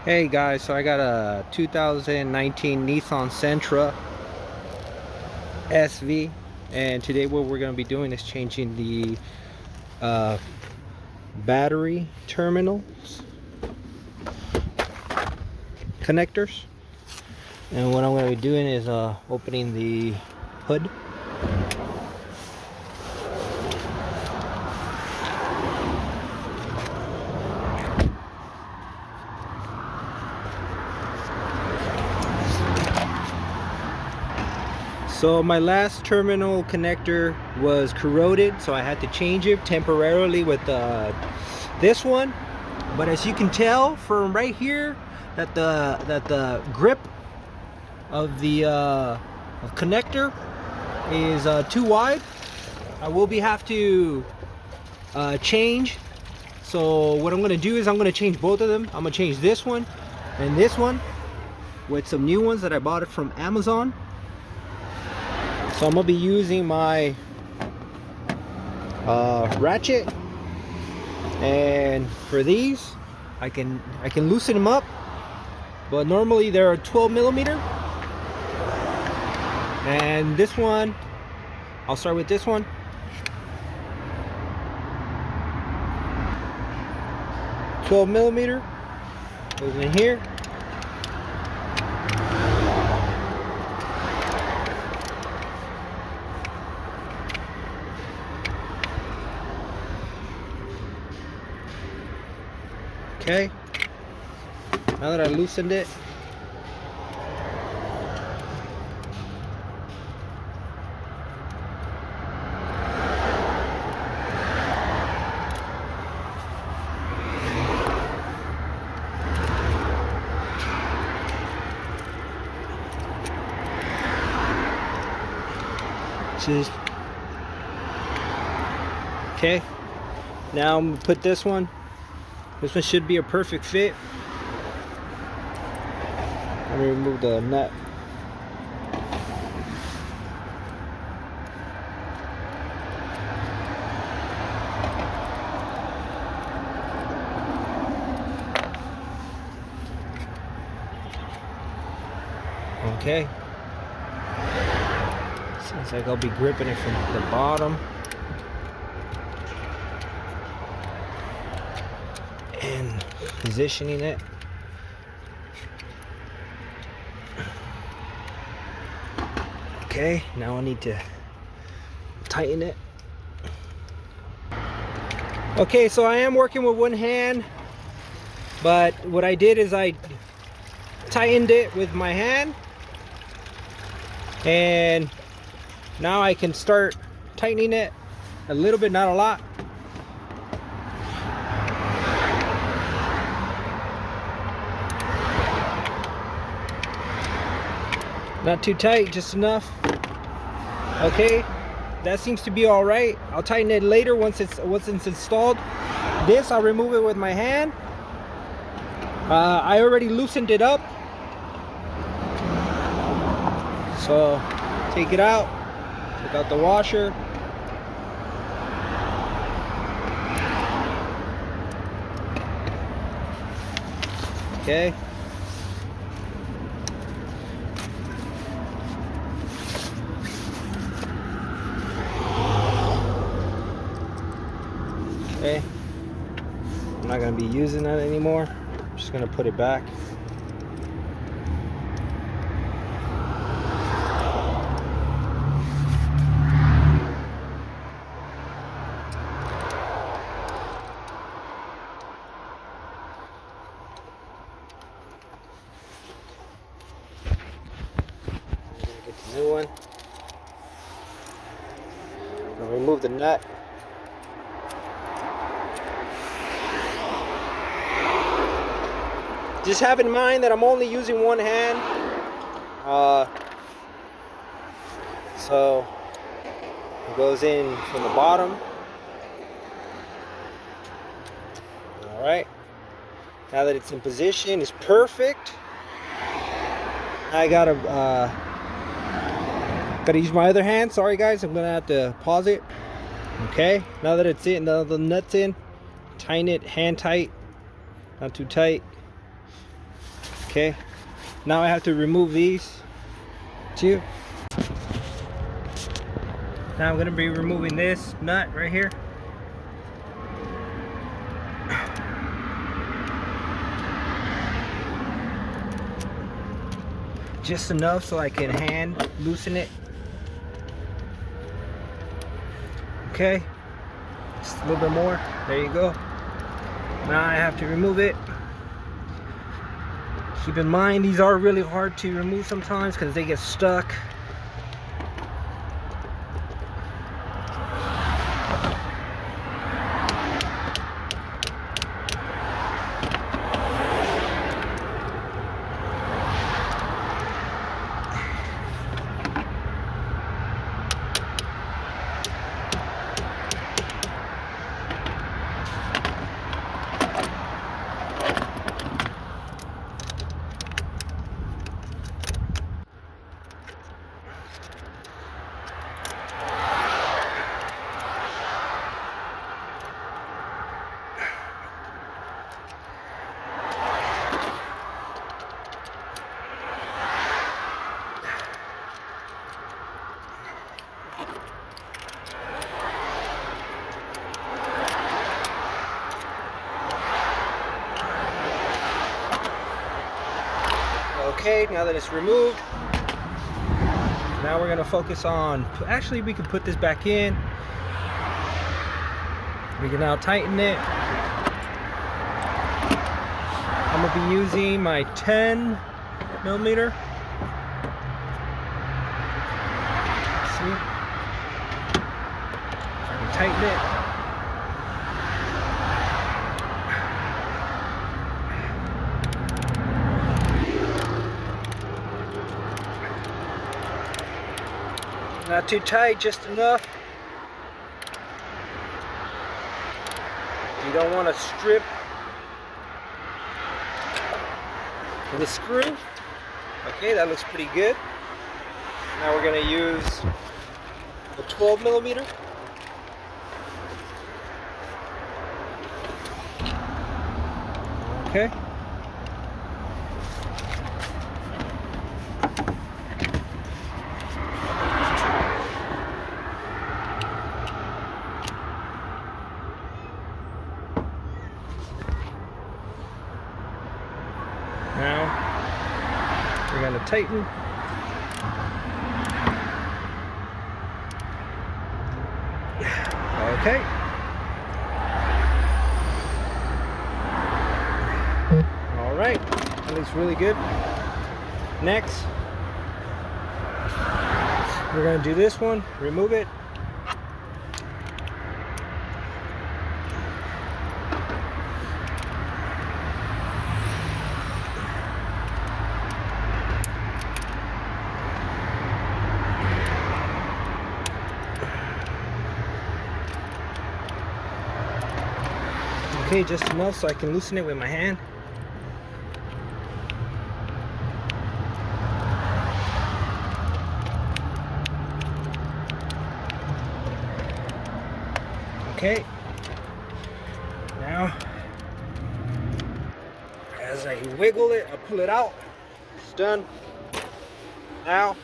Hey guys, so I got a 2019 Nissan Sentra SV, and today what we're going to be doing is changing the uh, battery terminals connectors. And what I'm going to be doing is opening the hood. So my last terminal connector was corroded, so I had to change it temporarily with this one. But as you can tell from right here, that the grip of the connector is too wide. I will have to change. So what I'm going to do is I'm going to change both of them. I'm going to change this one and this one with some new ones that I bought it from Amazon. So I'm gonna be using my ratchet, and for these I can loosen them up, but normally they're 12 millimeter. And this one, I'll start with this one. $12 millimeter goes in here. Okay, now that I loosened it, okay, now I'm gonna put this one. This one should be a perfect fit. Let me remove the nut. Okay. Seems like I'll be gripping it from the bottom. And positioning it. Okay, now I need to tighten it. Okay, so I am working with one hand, but what I did is I tightened it with my hand, and now I can start tightening it a little bit, not a lot. Not too tight, just enough. Okay, that seems to be all right. I'll tighten it later once it's installed. This I'll remove it with my hand. I already loosened it up, so take it out. Take out the washer. Okay. Okay, I'm not going to be using that anymore. I'm just going to put it back. I'm going to get the new one. I'll remove the nut. Just have in mind that I'm only using one hand, so it goes in from the bottom. All right, now that it's in position, it's perfect. I gotta use my other hand. Sorry guys, I'm gonna have to pause it. Okay, now that it's in, now the nut's in, tighten it hand tight, not too tight. Okay, now I have to remove these too. Now I'm gonna be removing this nut right here. Just enough so I can hand loosen it. Okay, just a little bit more. There you go. Now I have to remove it. Keep in mind, these are really hard to remove sometimes because they get stuck. Okay, now that it's removed, now we're gonna focus on, actually we can put this back in. We can now tighten it. I'm gonna be using my 10mm. See? I can tighten it. Not too tight, just enough. You don't want to strip the screw. Okay, that looks pretty good. Now we're going to use a 12mm. Okay. Now we're going to tighten. Okay. All right, that looks really good. Next, we're going to do this one, remove it. Okay, just enough so I can loosen it with my hand. Okay, now as I wiggle it, I pull it out. It's done. Now,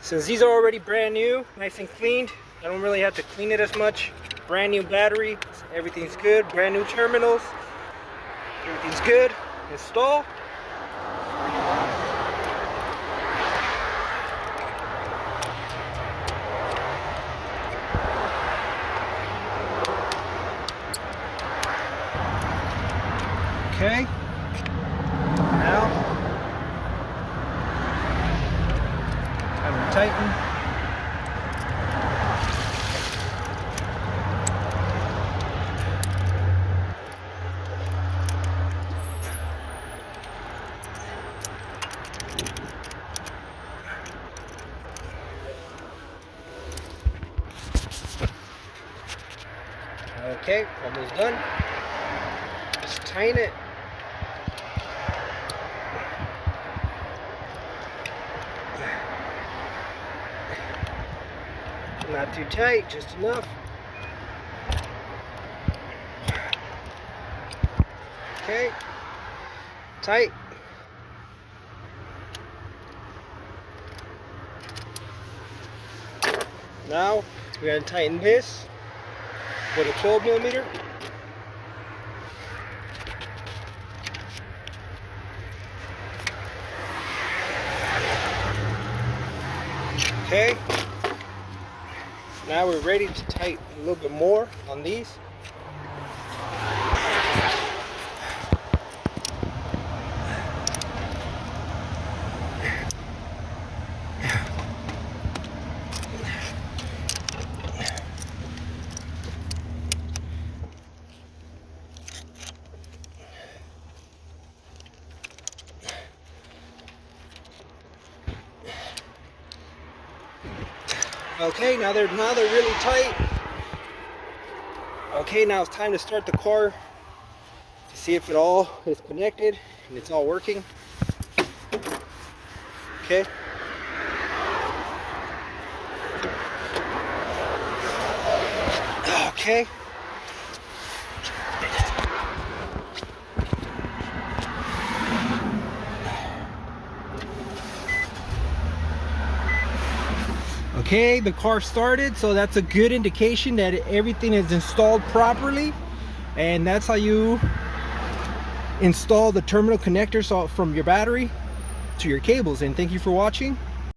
since these are already brand new, nice and cleaned, I don't really have to clean it as much. Brand new battery, everything's good. Brand new terminals, everything's good. Install. Okay. Now, time to tighten. Okay, almost done. Just tighten it. Not too tight, just enough. Okay, tight. Now we're going to tighten this with a 12mm. Okay, now we're ready to tighten a little bit more on these. Okay, now they're really tight. Okay, now it's time to start the car to see if it all is connected and it's all working. Okay. Okay. Okay, the car started, so that's a good indication that everything is installed properly, and that's how you install the terminal connectors from your battery to your cables. And thank you for watching.